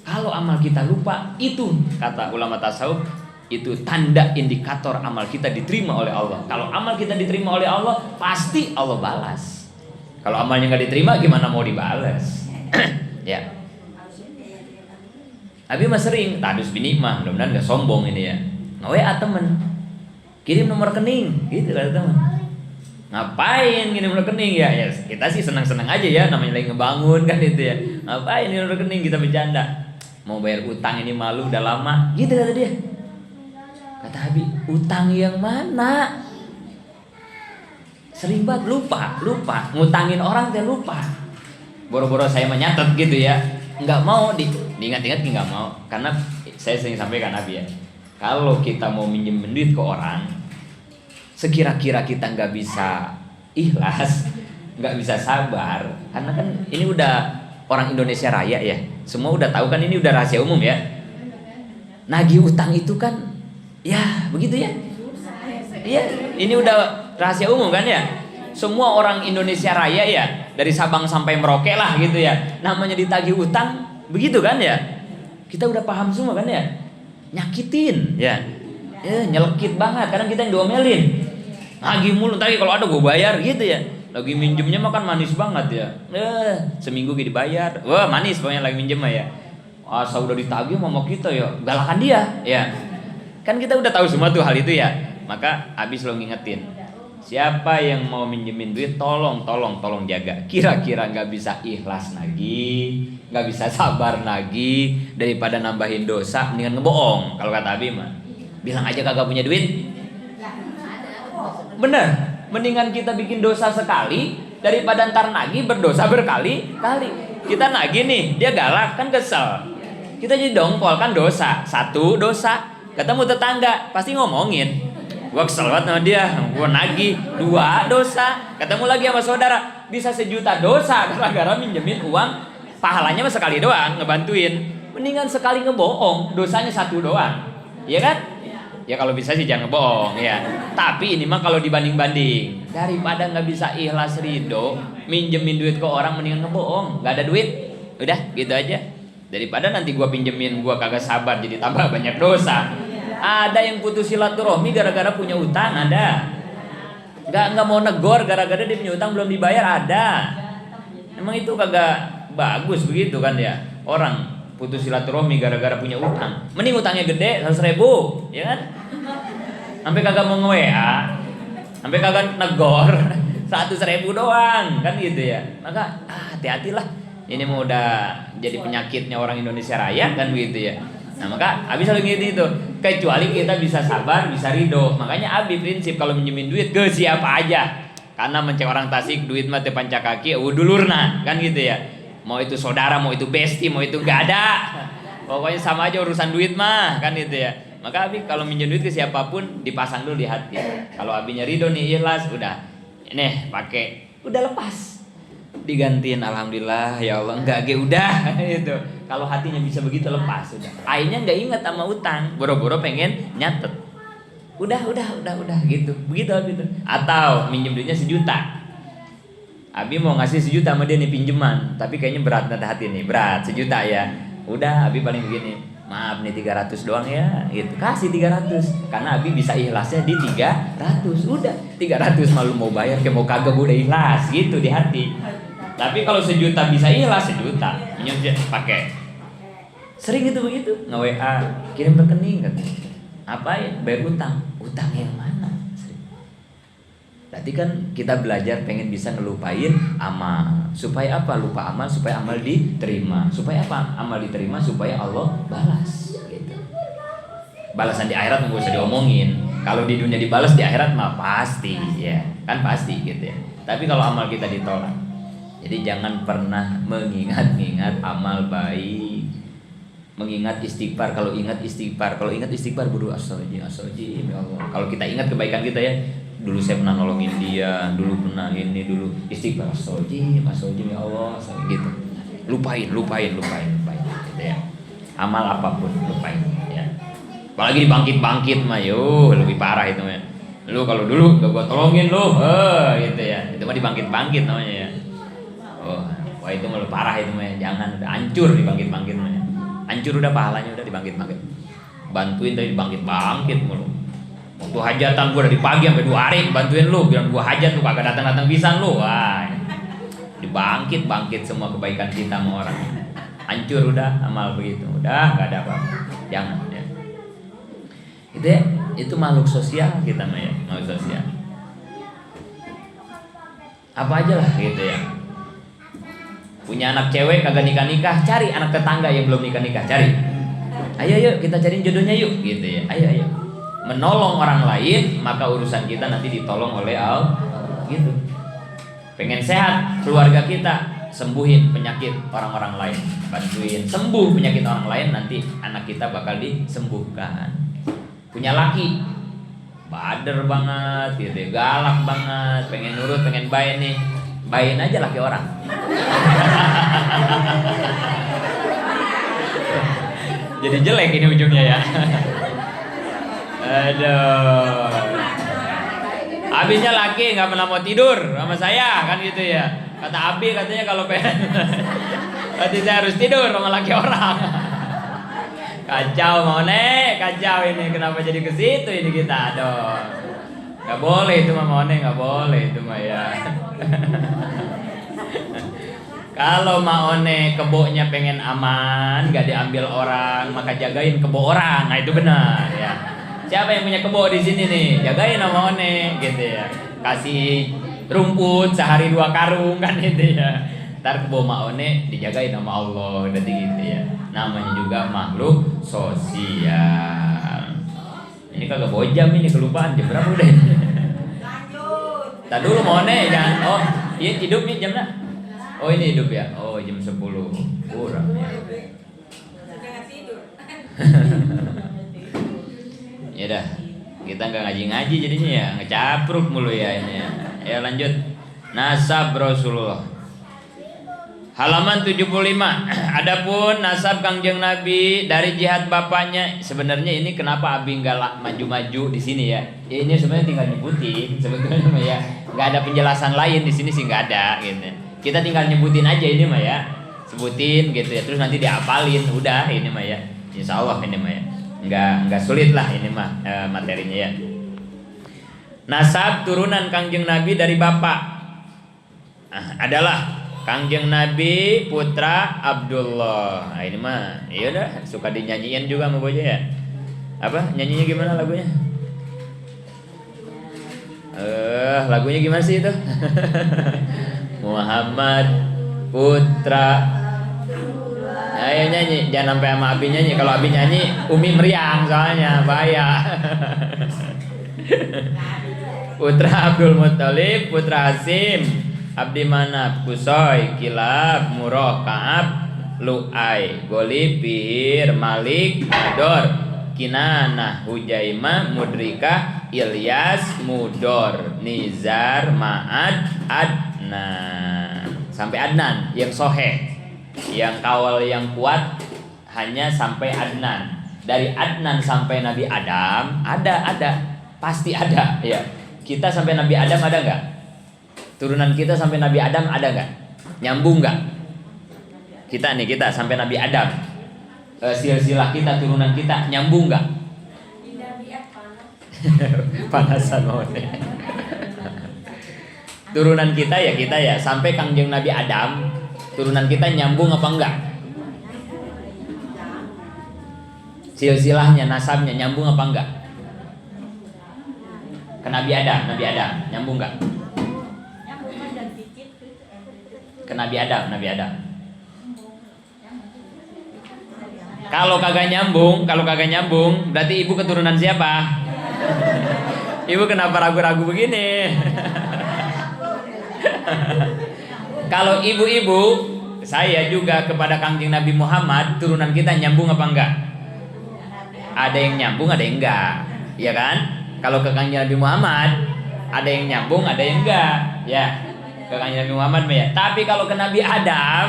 Kalau amal kita lupa, itu kata ulama tasawuf, itu tanda indikator amal kita diterima oleh Allah. Kalau amal kita diterima oleh Allah, pasti Allah balas. Kalau amalnya nggak diterima, gimana mau dibalas? Ya. Abi mah sering, tadus bini mah, mudah-mudahan nggak sombong ini ya. Nge-WA temen, kirim nomor rekening, gitu kata temen. Ngapain kirim nomor rekening ya? Ya kita sih senang-senang aja ya, namanya lagi ngebangun kan itu ya. Ngapain kirim nomor rekening, kita bercanda. Mau bayar utang ini malu udah lama, gitu kata dia. Kata Abi, utang yang mana? Sering banget lupa, ngutangin orang teh lupa. Boro-boro saya menyatet gitu ya, nggak mau diingat-ingat, nggak mau. Karena saya sering sampaikan Abi ya, kalau kita mau minjem duit ke orang, sekira-kira kita nggak bisa ikhlas, nggak bisa sabar, karena kan ini udah orang Indonesia Raya ya, semua udah tahu kan, ini udah rahasia umum ya. Nagih utang itu kan, ya begitu ya. Iya, ini udah rahasia umum kan ya. Semua orang Indonesia Raya ya, dari Sabang sampai Merauke lah gitu ya, namanya ditagih utang, begitu kan ya. Kita udah paham semua kan ya. Nyakitin ya, nyelekit banget. Kadang kita yang diomelin, nagih mulu, tadi kalau ada gue bayar gitu ya. Lagi minjemnya makan manis banget ya, seminggu gitu dibayar, wah manis pokoknya lagi minjem mah ya. Asal udah ditagih mau kita ya, galakan dia ya. Kan kita udah tahu semua tuh hal itu ya. Maka Abi selalu ngingetin, siapa yang mau minjemin duit, tolong jaga. Kira-kira nggak bisa ikhlas lagi, nggak bisa sabar lagi, daripada nambahin dosa, mendingan ngebohong. Kalau kata Abi mah, bilang aja kagak punya duit. Bener, mendingan kita bikin dosa sekali daripada ntar nagih berdosa berkali-kali. Kita nagih nih, dia galak kan kesel. Kita jadi dongkol kan dosa, satu dosa. Ketemu tetangga pasti ngomongin, gua kesel banget sama dia, gua nagih, dua dosa. Ketemu lagi sama saudara, bisa 1 juta dosa gara-gara minjemin uang, pahalanya mah sekali doang ngebantuin. Mendingan sekali ngebohong, dosanya 1 doang, iya kan? Ya kalau bisa sih jangan ngebohong ya. Tapi ini mah kalau dibanding-banding, daripada nggak bisa ikhlas ridho, minjemin duit ke orang, mendingan ngebohong, nggak ada duit, udah gitu aja. Daripada nanti gua pinjemin, gua kagak sabar, jadi tambah banyak dosa. Ada yang putus silaturahmi gara-gara punya utang, ada. Nggak mau negor gara-gara dia punya utang belum dibayar, ada. Emang itu kagak bagus begitu kan ya? Orang putus silaturahmi gara-gara punya utang, mending utangnya gede 100.000, ya kan? Sampai kagak mau nge-WA, sampai kagak negor, 100.000 doang, kan gitu ya. Maka hati-hatilah. Ini mau udah jadi penyakitnya orang Indonesia Raya kan begitu ya. Nah maka Abi selalu gitu itu, kecuali kita bisa sabar, bisa ridho. Makanya Abi prinsip kalau minjemin duit ke siapa aja, karena mencek orang Tasik duit mah teu panca kaki udulurna kan gitu ya. Mau itu saudara, mau itu bestie, mau itu gak ada, pokoknya sama aja urusan duit mah kan gitu ya. Maka Abi kalau minjem duit ke siapapun dipasang dulu di hati. Kalau Abinya ridho nih, ikhlas, udah nih pakai, udah lepas, digantiin alhamdulillah ya Allah, enggak ge udah itu. Kalau hatinya bisa begitu lepas udah. Akhirnya enggak ingat sama utang, boro-boro pengen nyatet. Udah gitu. Begitu Abi tuh. Atau minjem duitnya 1 juta. Abi mau ngasih 1 juta sama dia nih pinjeman, tapi kayaknya berat nanti hati nih, berat 1 juta ya. Udah Abi paling begini, maaf nih 300 doang ya gitu. Kasih 300. Karena Abi bisa ikhlasnya di 300. Udah 300 malu mau bayar kayak mau kagak udah ikhlas gitu di hati. Tapi kalau 1 juta bisa ikhlas, 1 juta minjem pakai. Sering itu begitu, nge-WA, kirim rekening kan. Apain? Bayar utang. Utang yang mana? Berarti kan kita belajar pengen bisa ngelupain amal. Supaya apa? Lupa amal supaya amal diterima. Supaya apa? Amal diterima supaya Allah balas gitu. Balasan di akhirat nggak usah diomongin. Kalau di dunia dibalas, di akhirat mah pasti ya. Kan pasti gitu ya. Tapi kalau amal kita ditolak, jadi jangan pernah mengingat-ingat amal baik. Mengingat istighfar, kalau ingat istighfar buru astagfirullahaladzim ya Allah. Kalau kita ingat kebaikan kita ya, dulu saya pernah nolongin dia, dulu pernah ini, dulu istighfar astagfirullahaladzim ya Allah, gitu. Lupain gitu ya. Amal apapun lupain ya. Apalagi dibangkit mah lebih parah itu ya. Lu kalau dulu gak gua tolongin lu, gitu ya. Itu mah dibangkit namanya ya. Wah itu malah parah itu mah, jangan, udah hancur dibangkit mah ya. hancur udah pahalanya, udah dibangkit-bangkit. Bantuin tadi dibangkit-bangkit mulu. Waktu hajatan gua dari pagi sampai 2 hari bantuin lu, bilang gua hajat lu kagak datang-datang pisan lu. Wah. Dibangkit-bangkit semua kebaikan kita sama orang. Hancur udah amal begitu. Udah enggak ada apa-apa. Jangan ya. Itu makhluk sosial kita mah ya, makhluk sosial. Apa aja lah gitu ya. Punya anak cewek kagak nikah-nikah, cari anak tetangga yang belum nikah-nikah, cari. Ayo kita cariin jodohnya yuk gitu ya. Ayo. Menolong orang lain, maka urusan kita nanti ditolong oleh Allah gitu. Pengen sehat keluarga kita, sembuhin penyakit orang-orang lain, bantuin sembuh penyakit orang lain, nanti anak kita bakal disembuhkan. Punya laki bader banget gitu, galak banget, pengen nurut, pengen baik nih, bayin aja laki orang. Jadi jelek ini ujungnya ya. Aduh. Abisnya laki nggak pernah mau tidur sama saya kan gitu ya. Kata Abi katanya kalau pengen berarti saya harus tidur sama laki orang. Kacau mau kacau ini, kenapa jadi ke situ ini kita? Aduh. Nggak boleh itu mah mau nggak boleh itu mah ya. Kalau Maone keboknya pengen aman, gak diambil orang, maka jagain kebo orang. Nah itu benar ya. Siapa yang punya kebo di sini nih? Jagain sama Maone gitu ya. Kasih rumput sehari 2 karung kan gitu ya. Ntar kebo Maone dijagain sama Allah, udah gitu ya. Namanya juga makhluk sosial. Ini kagak bawa jam ini, kelupaan jam berapa udah? Lanjut. Tadi dulu Maone jangan. Oh iya hidup nih jam berapa? Oh ini hidup ya? Oh jam 10 kurang ya. Jangan tidur. Ya dah, kita nggak ngaji-ngaji jadinya ya, ngecapruk mulu ya ini ya. Ya lanjut. Nasab Rasulullah. Halaman 75. Adapun nasab Kangjeng Nabi dari jihad bapaknya, sebenarnya ini kenapa Abi nggak maju-maju di sini ya? Ya ini sebenarnya tinggal nyebutin sebetulnya ya. Nggak ada penjelasan lain di sini sih, nggak ada gitu. Kita tinggal nyebutin aja ini mah ya, sebutin gitu ya, terus nanti diapalin, udah ini mah ya, insya Allah ini mah ya, nggak sulit lah ini mah materinya ya. Nasab turunan Kangjeng Nabi dari bapak adalah Kangjeng Nabi putra Abdullah. Nah, ini mah, iya udah suka dinyanyiin juga sama bocah ya. Apa nyanyinya gimana lagunya? Lagunya gimana sih itu? Muhammad putra. Ayo nyanyi, jangan sampai sama Abi nyanyi. Kalau Abi nyanyi, Umi meriang soalnya bahaya. Putra Abdul Muthalib, putra Hasim, Abdi Manaf, Kusoy, Kilab, Murrah, Ka'ab, Lu'ay, Golib, Fihir, Malik, Nador, Kinanah, Hujaimah, Mudrikah, Ilyas, Mudor, Nizar, Ma'ad, Adnan. Sampai Adnan yang soheh, yang kawal yang kuat hanya sampai Adnan. Dari Adnan sampai Nabi Adam ada pasti ada ya. Kita sampai Nabi Adam ada nggak? Turunan kita sampai Nabi Adam ada nggak? Nyambung nggak? Kita sampai Nabi Adam, silsilah kita, turunan kita nyambung nggak? Panasan mau nih. Turunan kita ya sampai Kangjeng Nabi Adam, turunan kita nyambung apa enggak? Silsilahnya, nasabnya nyambung apa enggak? Ke Nabi Adam nyambung enggak? Ke Nabi Adam. Kalau kagak nyambung, berarti ibu keturunan siapa? Ibu kenapa ragu-ragu begini? Kalau ibu-ibu, saya juga kepada Kangjeng Nabi Muhammad, turunan kita nyambung apa enggak? Ada yang nyambung, ada yang enggak, ya kan? Kalau ke Kangjeng Nabi Muhammad, ada yang nyambung, ada yang enggak, ya. Ke Kangjeng Nabi Muhammad ya. Tapi kalau ke Nabi Adam,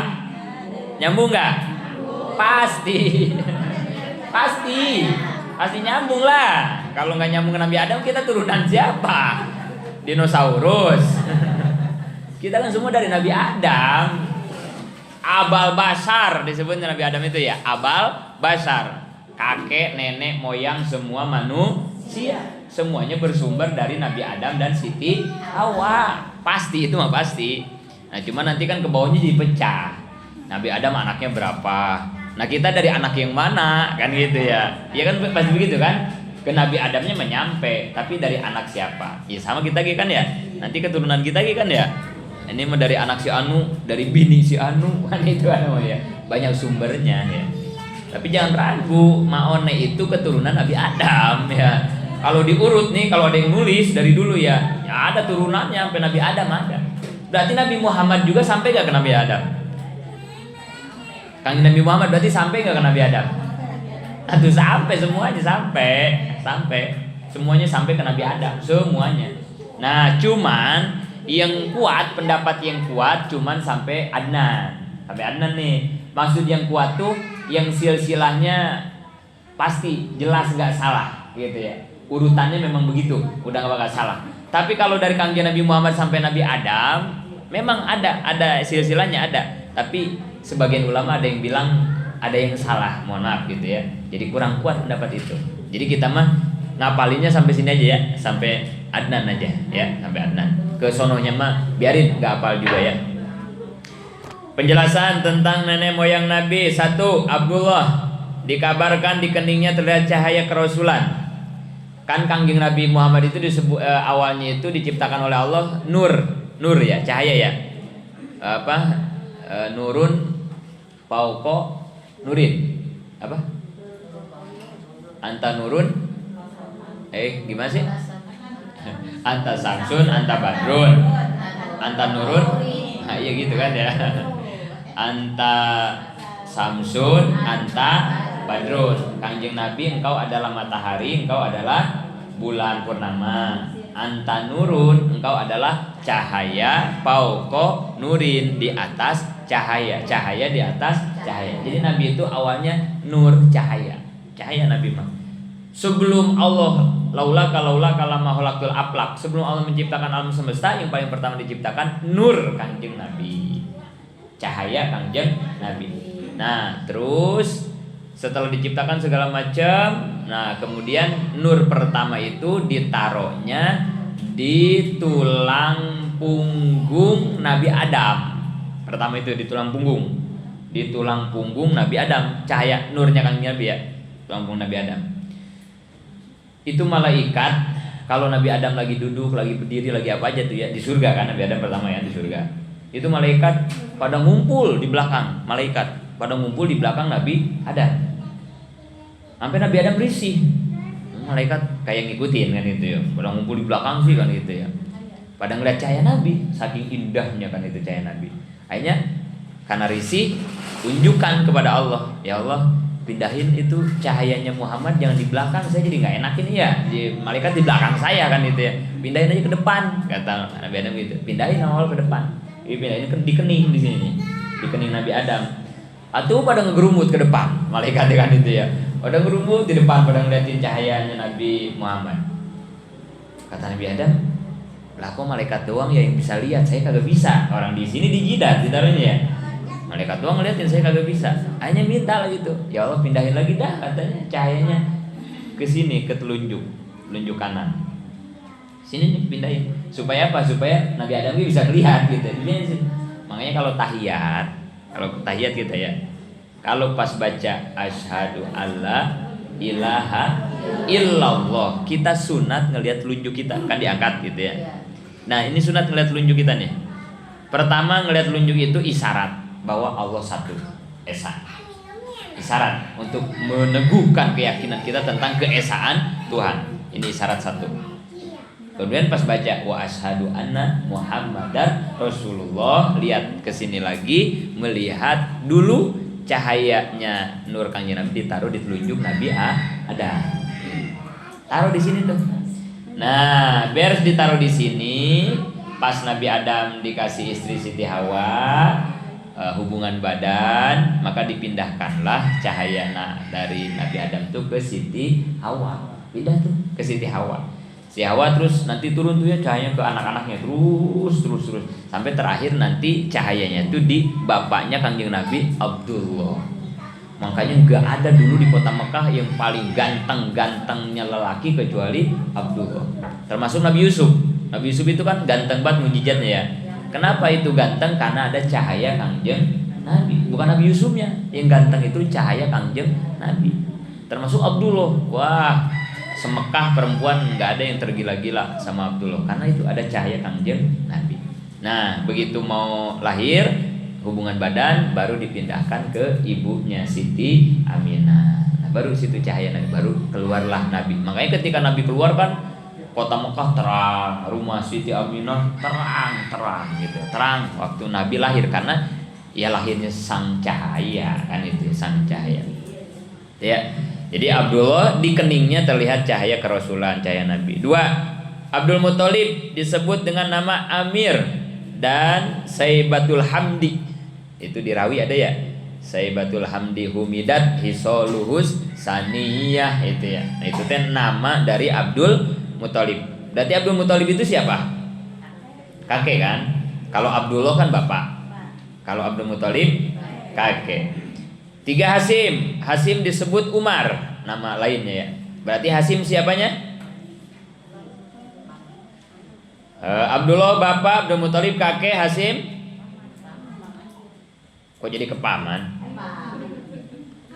nyambung enggak? Pasti nyambung lah. Kalau nggak nyambung ke Nabi Adam, kita turunan siapa? Dinosaurus. Kita kan semua dari Nabi Adam. Abal Basar disebutnya Nabi Adam itu ya. Abal basar, kakek, nenek, moyang semua manusia. Semuanya bersumber dari Nabi Adam dan Siti Hawa. Pasti itu mah pasti. Nah, cuma nanti kan ke bawahnya jadi pecah. Nabi Adam anaknya berapa? Nah, kita dari anak yang mana? Kan gitu ya. Ya kan pasti begitu kan? Ke Nabi Adamnya menyampe, tapi dari anak siapa? Ya sama kita kan ya. Nanti keturunan kita kan ya. Ini mah dari anak si Anu, dari bini si Anu, kan itu ya. Banyak sumbernya ya. Tapi jangan ragu, Maone itu keturunan Nabi Adam ya. Kalau diurut nih, kalau ada yang nulis dari dulu ya ada turunannya sampai Nabi Adam ada. Berarti Nabi Muhammad juga sampai gak ke Nabi Adam? Kanjeng Nabi Muhammad berarti sampai gak ke Nabi Adam? Aduh, sampai semuanya sampai semuanya sampai ke Nabi Adam semuanya. Nah, cuman yang kuat, pendapat yang kuat cuman sampai Adnan. Sampai Adnan nih. Maksud yang kuat tuh yang silsilahnya pasti jelas gak salah gitu ya. Urutannya memang begitu, udah gak bakal salah. Tapi kalau dari kanjeng Nabi Muhammad sampai Nabi Adam, memang ada silsilahnya ada. Tapi sebagian ulama ada yang bilang ada yang salah, mohon maaf gitu ya. Jadi kurang kuat pendapat itu. Jadi kita mah ngapalinnya sampai sini aja ya, sampai Adnan aja ya, sampai Adnan. Ke sononya mah biarin gak hafal juga ya. Penjelasan tentang nenek moyang Nabi. 1. Abdullah dikabarkan di keningnya terlihat cahaya kerasulan. Kan kangjeng Nabi Muhammad itu disebut awalnya itu diciptakan oleh Allah nur ya, cahaya ya. Nurun fauqa nurin. Apa? Anta nurun. Gimana sih? Anta samsun, anta badrun. Anta nurun. Nah, iya gitu kan ya. Anta samsun, anta badrun. Kanjeng Nabi, engkau adalah matahari, engkau adalah bulan purnama. Anta nurun, engkau adalah cahaya, fauqa nurin, di atas cahaya, cahaya di atas cahaya. Jadi Nabi itu awalnya nur, cahaya Nabi mah. Sebelum Allah laula kalama khalaqtul aflaq, sebelum Allah menciptakan alam semesta, yang paling pertama diciptakan nur kanjeng Nabi, cahaya kanjeng Nabi. Nah, terus setelah diciptakan segala macam, nah kemudian nur pertama itu ditaruhnya di tulang punggung Nabi Adam. Pertama itu di tulang punggung Nabi Adam, cahaya nurnya kan Nabi ya, tulang punggung Nabi Adam. Itu malaikat kalau Nabi Adam lagi duduk, lagi berdiri, lagi apa aja tuh ya, di surga kan Nabi Adam pertama ya, di surga. Itu malaikat pada ngumpul di belakang, Nabi Adam. Sampai Nabi Adam risih, malaikat kayak ngikutin kan itu ya, pada ngumpul di belakang sih kan itu ya, pada ngeliat cahaya Nabi, saking indahnya kan itu cahaya Nabi. Akhirnya karena risih, tunjukkan kepada Allah, ya Allah pindahin itu cahayanya Muhammad jangan di belakang, saya jadi nggak enakin ya, malaikat di belakang saya kan itu ya, pindahin aja ke depan, kata Nabi Adam gitu, pindahin awal ke depan, pindahin di kening di sini, di kening Nabi Adam. Atau pada ngegerumut ke depan, malaikat kan itu ya, pada ngerumut di depan, pada ngeliatin cahayanya Nabi Muhammad. Kata Nabi Adam, lah kok malaikat doang ya yang bisa lihat, saya kagak bisa. Orang di sini dijidat ditaruhnya ya, malaikat doang ngeliatin, saya kagak bisa. Hanya minta lah gitu, ya Allah pindahin lagi dah katanya cahayanya ke sini, ke telunjuk kanan. Sini nih pindahin. Supaya apa? Supaya Nabi Adam bisa lihat gitu. Makanya kalau tahiyat kita ya, kalau pas baca asyhadu alla ilaha illallah, kita sunat ngelihat telunjuk kita kan diangkat gitu ya. Nah, ini sunat ngelihat telunjuk kita nih. Pertama ngelihat telunjuk itu isyarat bahwa Allah satu, esa. Isyarat untuk meneguhkan keyakinan kita tentang keesaan Tuhan. Ini isyarat satu. Kemudian pas baca wa asyhadu anna Muhammadar Rasulullah, lihat ke sini lagi, melihat dulu cahayanya nur kanjeng Nabi ditaruh di telunjuk Nabi Adam. Taruh di sini tuh. Nah, beres ditaruh di sini, pas Nabi Adam dikasih istri Siti Hawa, hubungan badan, maka dipindahkanlah cahaya dari Nabi Adam tuh ke Siti Hawa. Pindah tuh ke Siti Hawa. Si Hawa terus nanti turun tuh ya cahayanya ke anak-anaknya terus sampai terakhir nanti cahayanya itu di bapaknya kanjeng Nabi Abdullah. Makanya nggak ada dulu di kota Mekah yang paling ganteng-gantengnya lelaki kecuali Abdullah. Termasuk Nabi Yusuf. Nabi Yusuf itu kan ganteng banget mujizatnya ya. Kenapa itu ganteng? Karena ada cahaya Kangjeng Nabi. Bukan Nabi Yusufnya. Yang ganteng itu cahaya Kangjeng Nabi. Termasuk Abdullah. Wah, semekah perempuan nggak ada yang tergila-gila sama Abdullah. Karena itu ada cahaya Kangjeng Nabi. Nah, begitu mau lahir, hubungan badan baru dipindahkan ke ibunya Siti Aminah. Nah, baru situ cahaya Nabi, baru keluarlah Nabi. Makanya ketika Nabi keluar kan kota Mekah terang, rumah Siti Aminah terang gitu. Terang waktu Nabi lahir karena ya lahirnya sang cahaya kan itu, sang cahaya. Ya. Jadi Abdullah di keningnya terlihat cahaya kerasulan, cahaya Nabi. 2. Abdul Muthalib disebut dengan nama Amir dan Saibatul Hamdi. Itu dirawi ada ya. Saibatul Hamdi humidat hisoluhus saniyah itu ya. Nah, itu kan nama dari Abdul Muthalib. Berarti Abdul Muthalib itu siapa? Kakek kan? Kalau Abdullah kan bapak. Kalau Abdul Muthalib kakek. 3 Hasim. Hasim disebut Umar, nama lainnya ya. Berarti Hasim siapanya? Abdullah bapak, Abdul Muthalib kakek, Hasim kok jadi kepaman?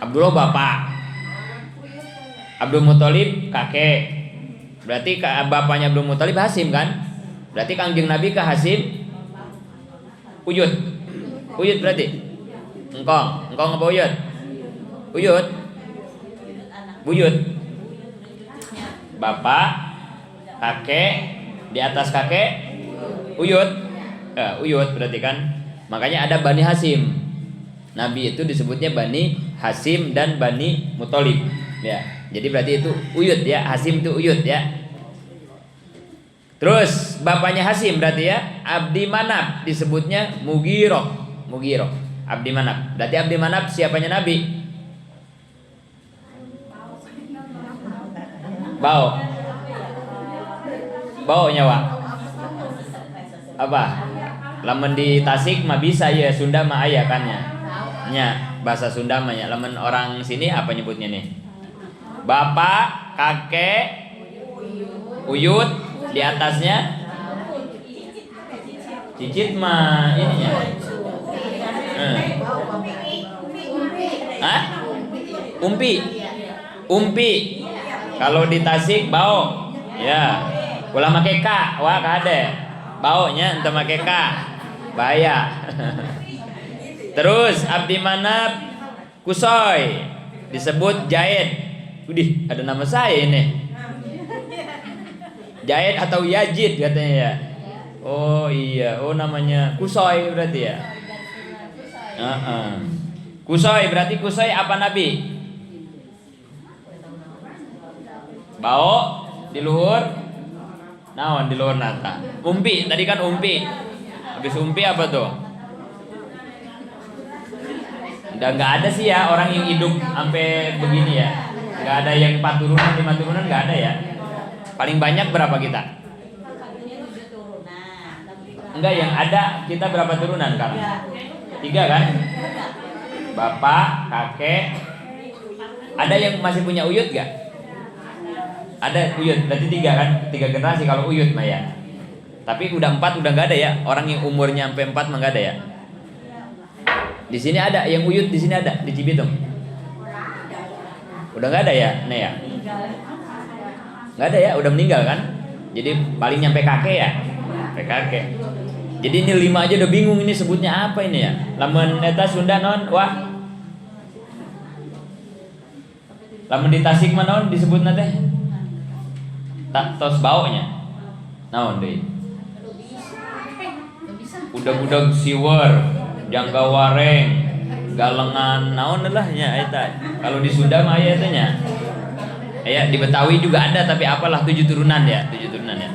Abdullah bapak, Abdul Muthalib kakek. Berarti bapaknya Abdul Muthalib Hasim kan? Berarti Kangjeng Nabi ke Hasim Uyut. Uyut berarti engkong apa Uyut? Uyut Buyut. Bapak, kakek, di atas kakek Uyut. Uyut berarti kan. Makanya ada Bani Hasim. Nabi itu disebutnya Bani Hasim dan Bani Muthalib ya. Jadi berarti itu Uyut ya. Hasim itu Uyut ya. Terus bapaknya Hasim berarti ya Abdi Manaf, disebutnya Mugiroh. Abdi Manaf. Berarti Abdi Manaf siapanya Nabi? Bau nyawa. Apa? Lamun di Tasik mah bisa ya, Sunda mah aya kan ya. Nya, bahasa Sunda mah ya. Lamun orang sini apa nyebutnya nih? Bapak, kakek, Uyut, di atasnya cicit mah ininya. Hah? Umpi. Kalau di Tasik bau. Ya. Ulah make ka, wah kade. Baunya ente make ka. Bahaya. Terus Abdi Manaf Kusoy disebut Jaid. Udih, ada nama saya ini. Jaid atau Yazid katanya ya. Oh iya, namanya Kusoy berarti ya. Kusoy berarti Kusoy apa Nabi? Bau di luhur. Naon di luhur nata. Umpi, tadi kan umpi. Habis umpi apa tuh? Udah nggak ada sih ya orang yang hidup sampai begini ya. Nggak ada yang 4 turunan, 5 turunan nggak ada ya. Paling banyak berapa kita? Enggak, yang ada kita berapa turunan sekarang? 3 kan? Bapak, kakek. Ada yang masih punya Uyut gak? Ada Uyut, berarti 3 kan? 3 generasi kalau Uyut mah ya. Tapi udah 4 udah nggak ada ya. Orang yang umurnya sampai 4 mah nggak ada ya. Di sini ada yang Uyut, di sini ada di Cibitung. Udah nggak ada ya, Nek ya? Nggak ada ya, udah meninggal kan? Jadi paling nyampe kakek ya, sampai kakek. Jadi ini 5 aja udah bingung ini sebutnya apa ini ya. Lamun eta Sunda non, wah. Lamun di Tasik mah non disebutna teh? Tak tos baunya. Naon deui? Budak-budak siwer, jangga wareng, galengan naon lah nya eta. Kalau di Sunda mah aya teh nya. Ya di Betawi juga ada tapi apalah 7 turunan ya, 7 turunan ya.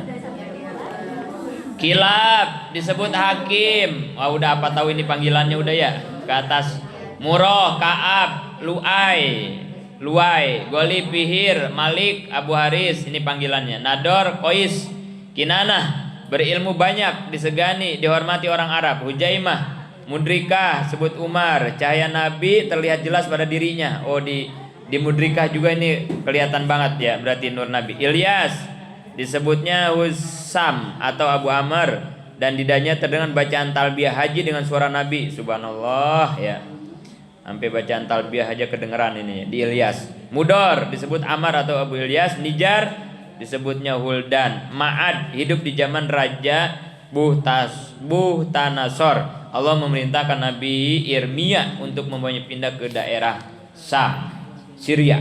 Kilab disebut Hakim. Wah udah apa tahu ini panggilannya udah ya. Ke atas Murrah, Ka'ab, Luai, Golib, Fihir, Malik, Abu Haris ini panggilannya. Nador, Qais, Kinanah, berilmu banyak, disegani, dihormati orang Arab. Hujaimah, Mudrikah sebut Umar, cahaya Nabi terlihat jelas pada dirinya. Oh, di Mudrikah juga ini kelihatan banget ya, berarti nur Nabi. Ilyas disebutnya Husam atau Abu Amr, dan lidahnya terdengar bacaan talbiyah haji dengan suara Nabi. Subhanallah ya. Sampai bacaan talbiyah aja kedengeran ini di Ilyas. Mudor disebut Amar atau Abu Ilyas. Nijar disebutnya Huldan. Ma'ad hidup di zaman Raja Buhtanasor. Allah memerintahkan Nabi Irmia untuk membawanya pindah ke daerah Sam, Syria.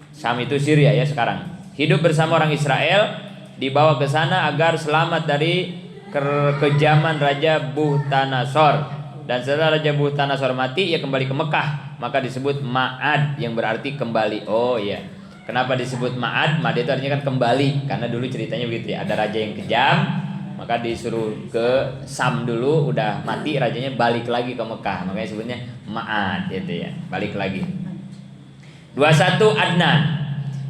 Sam itu Syria ya sekarang. Hidup bersama orang Israel, dibawa ke sana agar selamat dari kekejaman Raja Buhtanasor. Dan setelah Raja Buhtanasor mati, ia kembali ke Mekah, maka disebut Ma'ad yang berarti kembali. Oh iya. Kenapa disebut Ma'ad? Ma'ad itu artinya kan kembali, karena dulu ceritanya begitu ya. Ada raja yang kejam, maka disuruh ke Sam dulu, udah mati rajanya, balik lagi ke Mekah, makanya sebutnya Ma'ad gitu ya, balik lagi. 21 Adnan,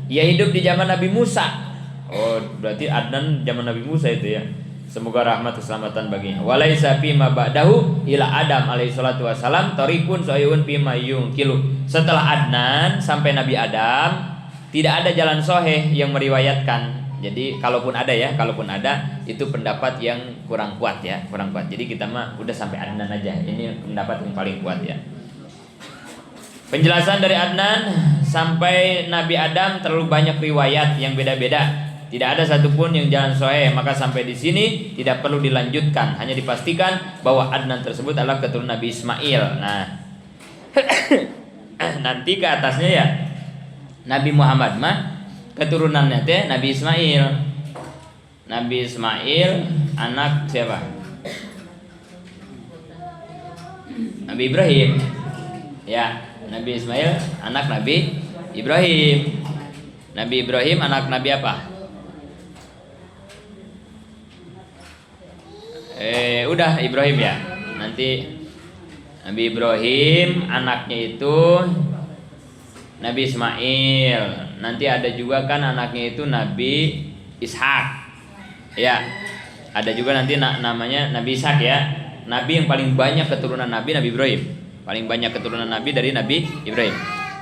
ia hidup di zaman Nabi Musa. Oh, berarti Adnan zaman Nabi Musa itu ya. Semoga rahmat keselamatan baginya. Walaisa fi ma ba'dahu ila Adam alaihi salatu wasalam tariqun sahihun fi ma yunkilu. Setelah Adnan sampai Nabi Adam tidak ada jalan sahih yang meriwayatkan. Jadi kalaupun ada itu pendapat yang kurang kuat ya, kurang kuat. Jadi kita mah udah sampai Adnan aja. Ini pendapat yang paling kuat ya. Penjelasan dari Adnan sampai Nabi Adam terlalu banyak riwayat yang beda-beda. Tidak ada satupun yang jalan sahih, maka sampai di sini tidak perlu dilanjutkan. Hanya dipastikan bahwa Adnan tersebut adalah keturunan Nabi Ismail. Nah, nanti ke atasnya ya Nabi Muhammad mah keturunannya teh Nabi Ismail. Nabi Ismail anak siapa? Nabi Ibrahim. Ya, Nabi Ismail anak Nabi Ibrahim. Nabi Ibrahim anak Nabi apa? Udah Ibrahim ya. Nanti Nabi Ibrahim anaknya itu Nabi Ismail. Nanti ada juga kan anaknya itu Nabi Ishak. Ya. Ada juga nanti namanya Nabi Ishak ya. Nabi yang paling banyak keturunan Nabi Ibrahim. Paling banyak keturunan Nabi dari Nabi Ibrahim.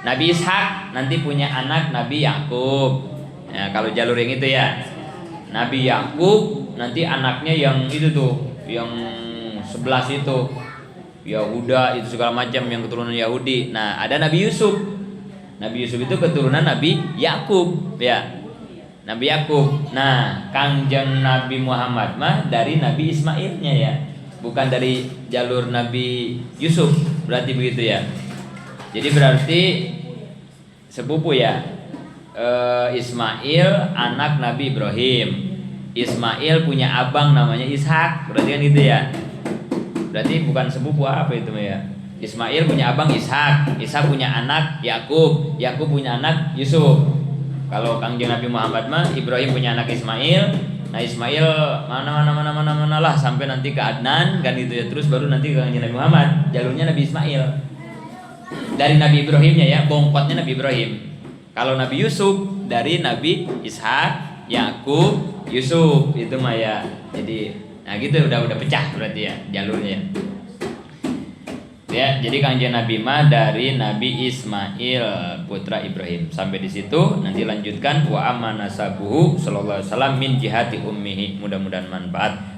Nabi Ishak nanti punya anak Nabi Yakub. Ya, kalau jalur yang itu ya. Nabi Yakub nanti anaknya yang itu tuh, yang 11 itu. Yahuda itu segala macam yang keturunan Yahudi. Nah, ada Nabi Yusuf. Nabi Yusuf itu keturunan Nabi Yakub, ya. Nabi Yakub. Nah, Kangjeng Nabi Muhammad mah dari Nabi Ismailnya ya, bukan dari jalur Nabi Yusuf. Berarti begitu ya. Jadi berarti sepupu ya. Ismail anak Nabi Ibrahim. Ismail punya abang namanya Ishak. Berarti kan gitu ya. Berarti bukan sepupu apa itu ya. Ismail punya abang Ishak, Ishak punya anak Yakub, Yakub punya anak Yusuf. Kalau Kangjeng Nabi Muhammad mah Ibrahim punya anak Ismail. Nah, Ismail mana lah sampai nanti ke Adnan kan gitu ya. Terus baru nanti ke Kangjeng Nabi Muhammad, jalurnya Nabi Ismail. Dari Nabi Ibrahimnya ya, bongkotnya Nabi Ibrahim. Kalau Nabi Yusuf dari Nabi Ishak, Yakub, Yusuf itu mah ya. Jadi nah gitu udah pecah berarti ya jalurnya. Ya, jadi Kangjeng Nabi mah dari Nabi Ismail putra Ibrahim. Sampai di situ nanti lanjutkan wa amanasabuhu sallallahu alaihi wasallam min jihati ummihi. Mudah-mudahan manfaat.